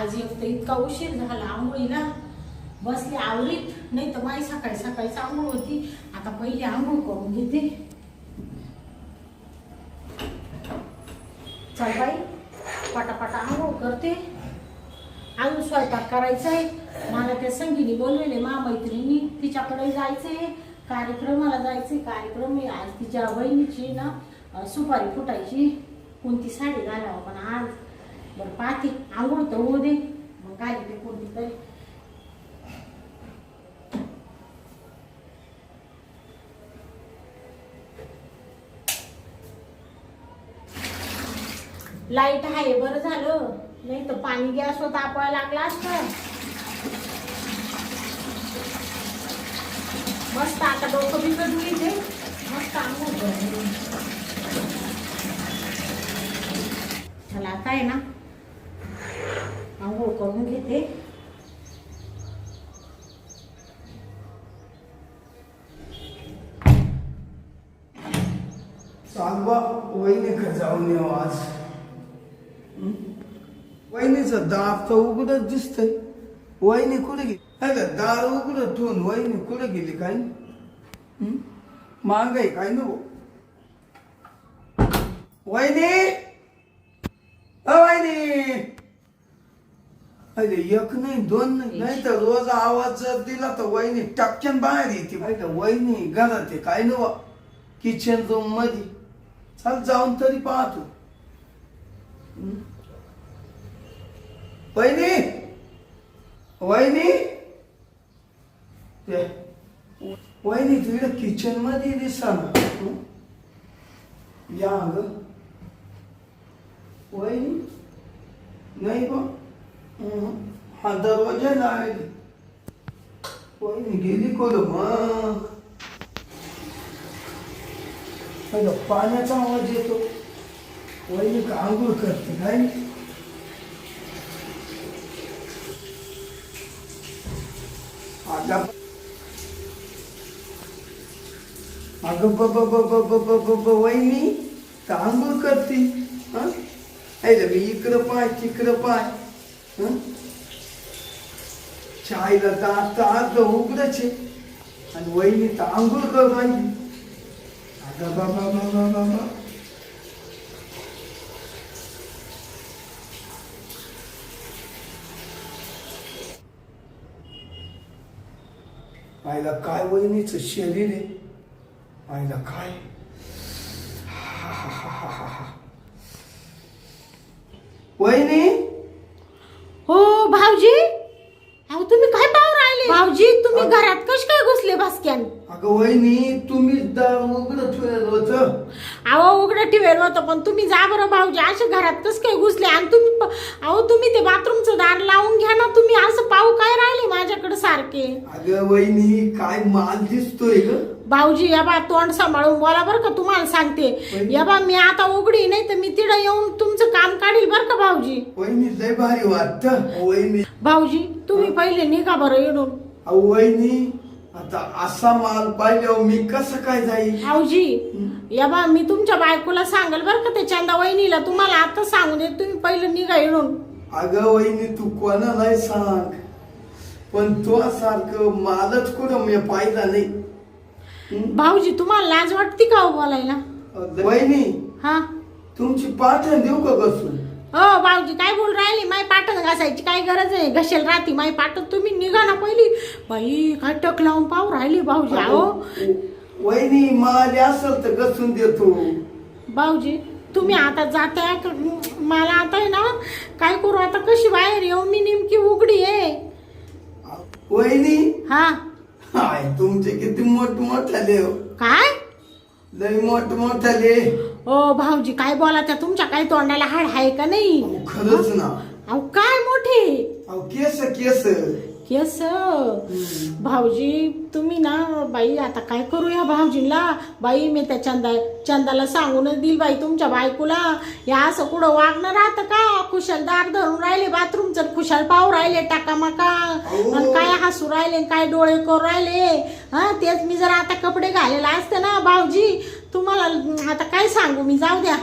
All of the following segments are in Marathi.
आज एक तर इतका उशीर झाला आंघोळीला. बसली आवडीत, नाही तर माझी सकाळी सकाळीच आंघोळ होती. आता पहिली आंघोळ करून घेते. चल बाई, पटापटा आंघोळ करते. अजून स्वयंपाक करायचा आहे. मला त्या संगीने बोललेले मैत्रिणी, तिच्याकडे जायचंय, कार्यक्रमाला जायचंय. कार्यक्रम आहे आज तिच्या बहिणीची ना सुपारी फुटायची. कोणती साडी घालावं पण आज. बरं पाहते, आंघोळ तर होऊ दे, मग काय ते कोणती तरी. लाईट आहे, बरं झालं, नाही तर पाणी गॅसवर तापवायला लागला असतं. मस्त आता डोकं बिकट घेते, मस्त आंघोळ करते. मला आता आहे ना आंघोळ करून घेते. सांगवा वहिनीकडे जाऊन येऊ आज. वहिनीचं दार तर उघडच दिसतंय. वहिनी कुठे गेली? अरे दार उघडं ठेवून वहिनी कुठे गेली? काय मागाई काय नको. वहिनी, वहिनी. अरे एक नाही, दोन नाही, नाही तर रोज आवाज जर दिला तर वहिनी टपक्यान बाहेर येते. पाहिजे वहिनी घरात आहे काय नव, किचन रूम मध्ये. चल जाऊन तरी पाहतो. वहिनी, वहिनी, वहिनी तुझ्या किचन मध्ये दिसा ना. या ग वहिनी. नाही बा, हा दरवाजा नाही. वहिनी गेली कोण मग? पाण्याचा आवाज येतो. वहिनी का आंघोळ करते काय? अगं वहिनी का आंघोळ करते? मी इकडं पाय तिकडं पाय. चायला तर अर्ध उघडच आहे आणि वहिनी तर आंघोळ कर राहिली. अगं बाबा आईला काय वहिनीचं शरीर आहे. आईला काय वहिनी. हो भाऊजी, अहो तुम्ही काय पाहू राहिले? भाऊजी तुम्ही घरात कश काय घुसले बसक्यान? अगं वहिनी, तुम्ही दार उघडं ठेवलं होतं. अहो उघडं ठेवेल होतं, पण तुम्ही जा बरं भाऊजी, असे घरात कस काय घुसले? आणि तुम्ही अहो तुम्ही ते बाथरूमचं दार लावून घ्या ना. तुम्ही असं पाहू काय राहिले माझ्याकडे सारखे? अगं वहिनी, काय माल दिसतोय ग. भाऊजी या बा, तोंड सांभाळून बोला बरं का, तुम्हाला सांगते. या बा, मी आता उघडी नाही तर मी तिकडे येऊन तुमचं काम काढील बरं का भाऊजी. वहिनी लय भारी वाटतं. वहिनी भाऊजी तुम्ही पहिले निघा बरं येऊन. वहिनी आता असा माल पाहिल्यावर मी कसं काय जाईल? भाऊजी या बा, मी तुमच्या बायकोला सांगल बरं का, ते चंदा वहिनीला. तुम्हाला आता सांगू दे, तुम्ही पहिले निघा येऊन. अगं वहिनी, तू कोणालाही सांग, पण तो सारखं मालच कुठं मी पाहिला नाही. भाऊजी तुम्हाला लाज वाटते का हो बोलायला? वहिनी, हा तुमची पाठण देऊ का घसून? हो भाऊजी काय बोल राहिली? माय पाठण घासायची काय गरज आहे? घसेल राहती माय पाठण. तुम्ही निघा ना पहिली. बाई काय टक लावून पाहू राहिली भाऊजी. अहो वहिनी, माल असेल तर घसून देतो. भाऊजी तुम्ही आता जाताय, मला आता आहे ना काय करू आता, कशी बाहेर येऊ मी? नेमकी उघडी आहे. वहिनी, हा हाय तुमचे किती मोठमोठाले हो. काय लय मोठमोठाले. ओ भाऊजी काय बोला, त्या तुमच्या काही तोंडाला हाड आहे का नाही? खरंच ना. अहो काय मोठे अहो केस केस केस. भाऊजी तुम्ही ना बाई, आता काय करू या भाऊजींना? बाई मी त्या चंदाला सांगूनच दिल बाई तुमच्या बायकोला. या असं कुठं वागणं राहतं का? खुशाल दार धरून राहिले बाथरूमचं, खुशाल पाहू राहिले टाकामाका, आणि काय हसू राहिले, काय डोळे करू राहिले. हा तेच मी जर आता कपडे घालेला असते ना भाऊजी, तुम्हाला आता काय सांगू मी. जाऊ द्या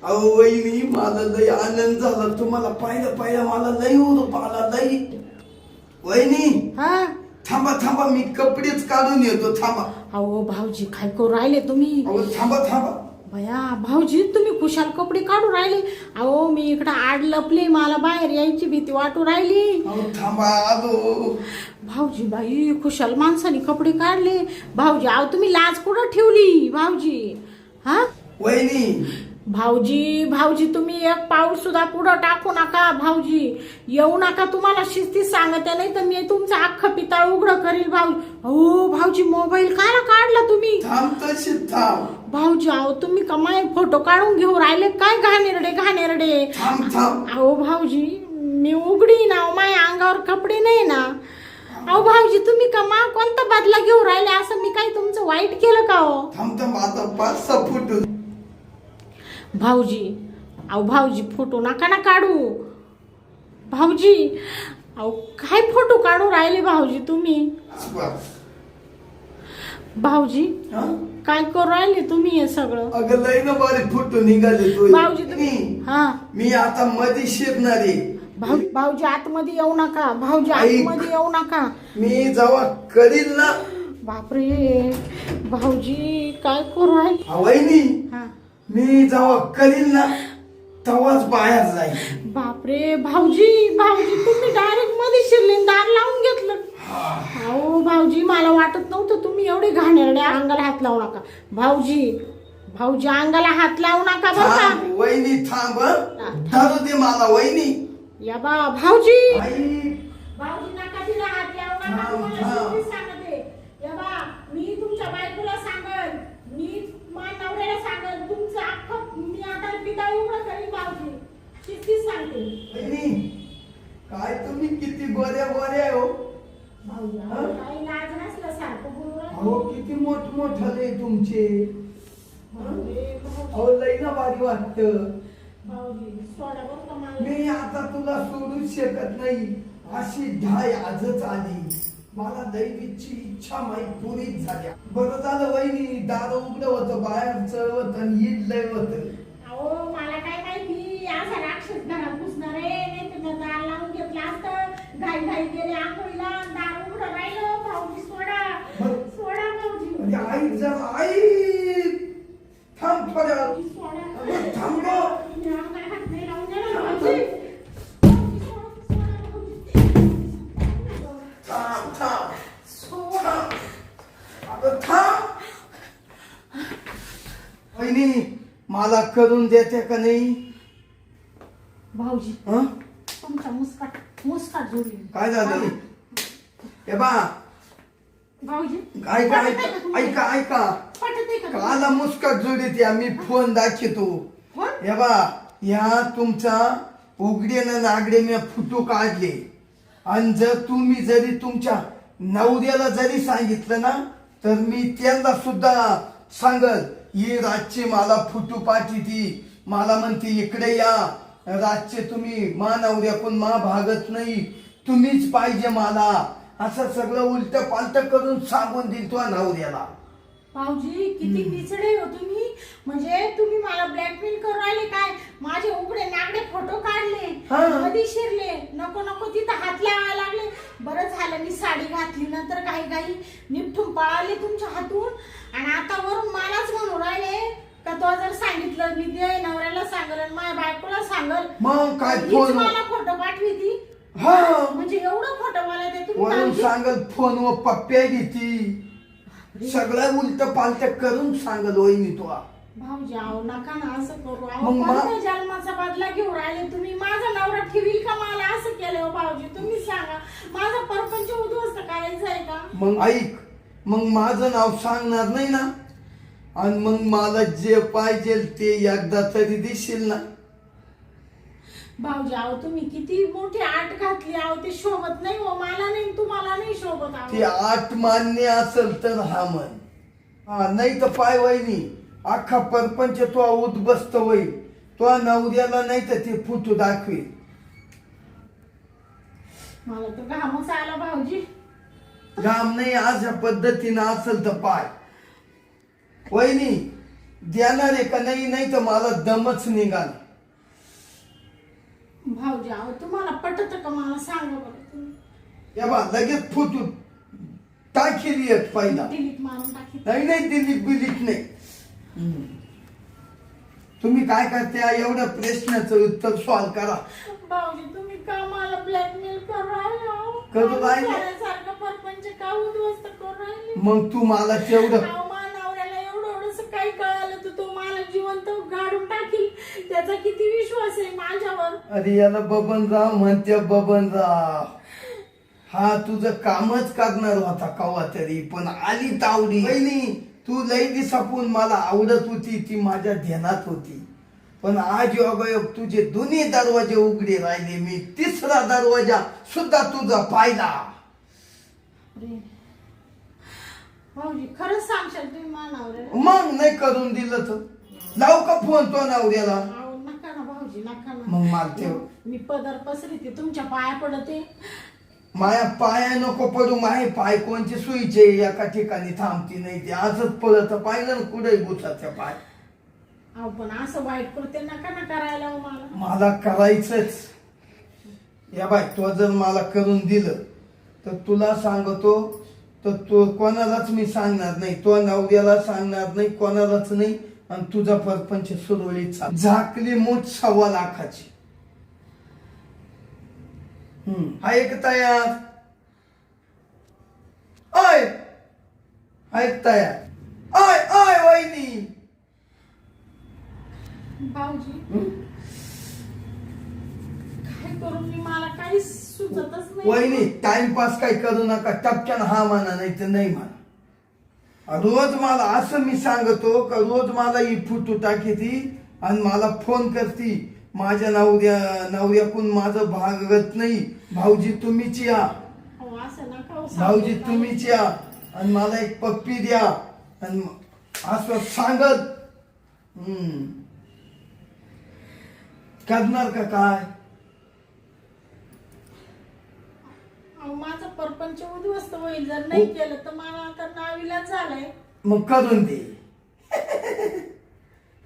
अहो वहिनी मला लय आनंद झाला तुम्हाला पाहिलं मला लय उरूप आला लय. वहिनी हा थांबा थांबा मी कपडेच काढून येतो थांबा. अहो भाऊजी काय करू राहिले तुम्ही? अहो थांबा थांबा. भया भाऊजी तुम्ही कुशाल कपडे काढू राहिले. अहो मी इकडं आड लपले, मला बाहेर यायची भीती वाटू राहिली. अहो थांबा आलो. भाऊजी बाई कुशाल माणसाने कपडे काढले. भाऊजी अहो तुम्ही लाज कुठं ठेवली भाऊजी? हा वहिनी भाऊजी तुम्ही एक पाऊल सुद्धा पुढं टाकू नका भाऊजी. येऊ नका, तुम्हाला शिस्तीत सांगते, नाही तर मी तुमचं अख्खं पितळ उघडं करील भाऊजी. हो भाऊजी मोबाईल काला काढला तुम्ही? थांब तशी थांब. भाऊजी अहो तुम्ही कमाय फोटो काढून घेऊ राहिले काय? घाणेरडे. थांब थांब. अहो भाऊजी मी उघडी ना, माझ्या अंगावर कपडे नाही ना. अहो भाऊजी तुम्ही कमा कोणता बदला घेऊ राहिले? असं मी काही तुमचं वाईट केलं का हो? थांब थांब आता 5-6 फूट. भाऊजी अहो भाऊजी फोटो नका ना काढू भाऊजी. अहो काय फोटो काढू राहिले भाऊजी तुम्ही? भाऊजी हा? काय करू राहिले तुम्ही हे सगळं? अगं लय ना बारे फुटू निघाले तो. भाऊजी तुम्ही हा मी आता मध्ये शिरणार आहे. भाऊजी आतमध्ये येऊ नका. भाऊजी ऐक. आतमध्ये येऊ नका. मी जेव्हा करील ना. बापरे भाऊजी काय करू राहिले? वहिनी हा मी जेव्हा करील ना तेव्हाच बाहेर जाईल. बापरे भाऊजी तुम्ही डायरेक्ट मध्ये शिरले, दार लावून घेतलं. अहो भाऊजी मला वाटत नव्हतं तुम्ही एवढे घाणेरड्या. अंगाला हात लावू नका भाऊजी अंगाला हात लावू नका बरं का? थांब वहिनी थांब. धरू दे मला वहिनी. या बा भाऊजी आई भाऊजी नका तिला हात लावू नका. तुम्हाला शिस्तीत सांगते. या बा मी तुमच्या बायकोला सांगल, मी माझ्या नवऱ्याला सांगल, तुमचं अख्खं मी आता पितळ उघडं करीन भाऊजी. शिस्तीत सांगते. वहिनी काय तुम्ही किती गोऱ्या हो. भाऊजी अहो, काही लाज नसल्यासारखं बोलू राहिले. अहो किती मोठमोठाले तुमचे. बापरे, भाऊजी. अहो लय ना भारी वाटतं. भाऊजी सोडा बरं का मला. मी आता तुला सोडूच शकत नाही. अशी ढाय आजच आली. मला दैवीची इच्छा माहीत पुरीच झाल्या. बरं झालं वहिनी दार उघडं होतं, बाहेरचं होतं आणि ईद लय होतं. अहो मला काय माहिती असा राक्षस घरात घुसणार आहे. नाही तर मी दार लावून घेतलं असतं. घाई गेले आंघोळीला, दार उघडं राहिलं. भाऊजी सोडा भाऊजी. म्हणजे आई जर आई थांब थोड्या भाऊजी, सोडा. थांब. मी अंगाला हात नाही लावून देणार भाऊजी. भाऊजी, सोडा भाऊजी. थांब सोडा. अगं थांब. वहिनी मला करून देते का नाही? भाऊजी हं? तुमचा मुस्काट जोडली. काय झालं? हे बा भाऊजी ऐका पटत आहे का? काला मुस्काट जोडीत या मी फोन दाखवतो. कोण? हे बा ह्या तुमचा उघडे ना नागडे मी फोटो काढले. आणि जर तुम्ही जरी तुमच्या नवऱ्याला जरी सांगितलं ना तर मी त्यांना सुद्धा सांगल ही रातची मला फोटो पाठीती. मला म्हणते इकडे या रातचे तुम्ही मा नवऱ्याकडून मा भागत नाही, तुम्हीच पाहिजे मला. असं सगळं उलट पालट करून सांगून दिल तो नवऱ्याला. भाऊजी किती पिचडे हो तुम्ही. म्हणजे तुम्ही मला ब्लॅकमेल करू राहिले काय? माझे उघडे नागडे फोटो काढले, मध्ये शिरले, नको तिथं हात लावायला लागले. बरं झालं मी साडी घातली, नंतर काही निपटून पळाले तुमच्या हातून. आणि आता वरून मलाच म्हणू राहिले का तो जर सांगितलं मी ते नवऱ्याला सांगल आणि माझ्या बायकोला सांगल. मग काय हीच मला फोटो पाठवी ती. हा म्हणजे एवढं फोटो मला ते तुम्ही वरून भाऊजी? सांगल फोन व पप्प्या घेती. सगळं उलट पालट करून सांगल वहिनी तो. भाऊजी अहो नका ना असं करू. अहो मग कोणत्या जन्माचा बदला घेऊन राहिले तुम्ही? माझा नवरा ठेवील का मला असं केलं हो भाऊजी? तुम्ही सांगा. माझा परपंच उद्ध्वस्त करायचा आहे का? मग ऐक, मग माझं नाव सांगणार नाही ना आणि मग मला जे पाहिजे ते एकदा तरी देशील ना. भाऊजी अहो तुम्ही किती मोठी आट घातली. अहो ते शोभत नाही हो मला, नाही तुम्हाला नाही शोभत. ते आठ मान्य असेल तर हा म्हण. हा नाही तर पाय वहिनी अख्खा परपंच तो उद्ध्वस्त होईल. तो नवऱ्याला नाही तर ते फोटो दाखवेल. मला तर घामच आला भाऊजी. घाम नाही अशा पद्धतीनं असेल तर पाय वहिनी देणार आहे का नाही? नाही तर मला दमच निघाल. भाऊजी अहो तुम्हाला पटत का मला सांगा बरं तुम्ही. या बा लगेच फुटून टाकेल एक पहिला. डिलीट मारून टाकी. नाही नाही दिलीप बिलीप नाही. तुम्ही काय करते एवढ्या प्रश्नाचं उत्तर सॉल्व करा. भाऊजी तुम्ही का मला ब्लॅकमेल करू राहिले हो? करू राहिले? सारखं परपंच का उद्ध्वस्त करू राहिले? मग तू मला तेवढं अहो, माझ्या नवऱ्याला एवढं काही कळालं तर तो मला जिवंत गाडून टाकील. त्याचा किती विश्वास आहे माझ्यावर. अरे याला बबनराव म्हणते बबनराव. हा तुझं कामच करणार होता कवा तरी पण आली तावडी. पहिली तू लई दिसापून मला आवडत होती ती माझ्या ध्यानात होती पण आज योगायोग तुझे दोन्ही दरवाजे उघडे राहिले. मी तिसरा दरवाजा सुद्धा तुझा पाहिला. अरे, भाऊजी खरंच सांगशाल तुम्ही माझ्या नवऱ्याला? मग नाही करून दिलं तर लावू का फोन तो नवऱ्याला? अहो, नका ना भाऊजी नका ना. मग मारते मी पदर पसरते तुमच्या पाया पडते. माया पाया नको पडू. माय पाय कोणचे सुईचे एका ठिकाणी थांबती नाही. ते असंच पडत पाहिलं ना कुठे गुचाच्या पाय. अहो पण असं वाईट कृत्य नका ना करायला हो मला. मला करायचंच. या बाय तो जर मला करून दिलं तर तुला सांगतो तर तो कोणालाच मी सांगणार नाही. तो नवऱ्याला सांगणार नाही कोणालाच नाही. आणि तुझा परपंच सुरळीत चाल. झाकली मूठ 1.25 लाखाची. ऐक तयार? आय ऐक तयार? आय आय वहिनी. भाऊजी काय करू मी मला काही सुचतच नाही. वहिनी टाइमपास काही करू नका. टपक्यान हा म्हणा नाही तर नाही म्हणा. रोज मला असं मी सांगतो का रोज मला ही फुटू टाकीती आणि मला फोन करती. माझ्या नवऱ्याकून माझं भागत नाही. भाऊजी तुम्हीच या. अहो, असं नका हो सांगू. भाऊजी तुम्हीच या आणि मला एक पप्पी द्या आणि असं सांगत करणार का काय? अहो, माझा परपंच उद्ध्वस्त होईल जर नाही केलं तर मला आता नावीलाज झालाय. मग करून दे.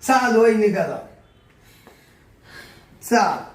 चाल वहिनी करा. चाल.